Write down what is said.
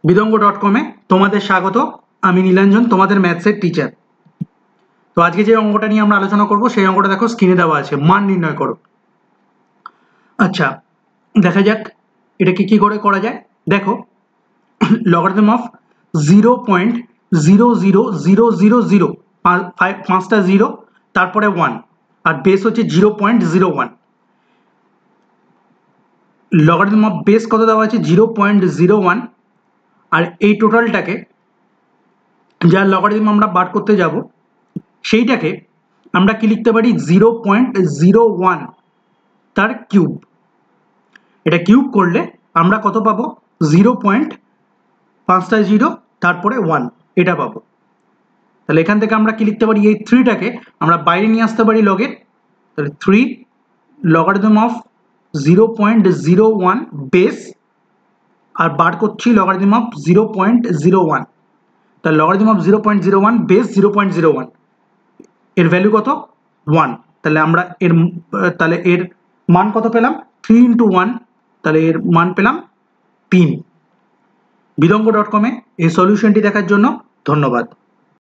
বিদঙ্গ.com-এ তোমাদের স্বাগত। আমি নীলাঞ্জন, তোমাদের ম্যাথসের টিচার। তো আজকে যে অঙ্কটা নিয়ে আমরা আলোচনা করব সেই অঙ্কটা দেখো স্ক্রিনে দেওয়া আছে, মান নির্ণয় করো। আচ্ছা, দেখা যাক এটা কি করে করা যায়। দেখো, লগারিদম অফ 0.00000, পাঁচটা জিরো, তারপরে 1, আর বেস হচ্ছে 0.01। লগারিদম অফ বেস কত দেওয়া আছে? 0.01। আর এই টোটালটাকে, যার লগারিদম আমরা বার করতে যাব, সেইটাকে আমরা কি লিখতে পারি? 0.01 তার কিউব। এটা কিউব করলে আমরা কত পাবো? 0.5টা জিরো, তারপরে 1, এটা পাবো। তাহলে এখান থেকে আমরা কি লিখতে পারি? এই 3টাকে আমরা বাইরে নিয়ে আসতে পারি লগের। তাহলে 3 লগারিদম অফ 0.01 বেস, আর বার করছি লগারিদম অফ 0.01। তাহলে লগারিদম অফ 0.01 বেস 0.01, এর ভ্যালু কত? 1। তাহলে আমরা এর মান কত পেলাম? 3 × 1, তাহলে এর মান পেলাম 3। বিদঙ্গ.com-এ এই সলিউশনটি দেখার জন্য ধন্যবাদ।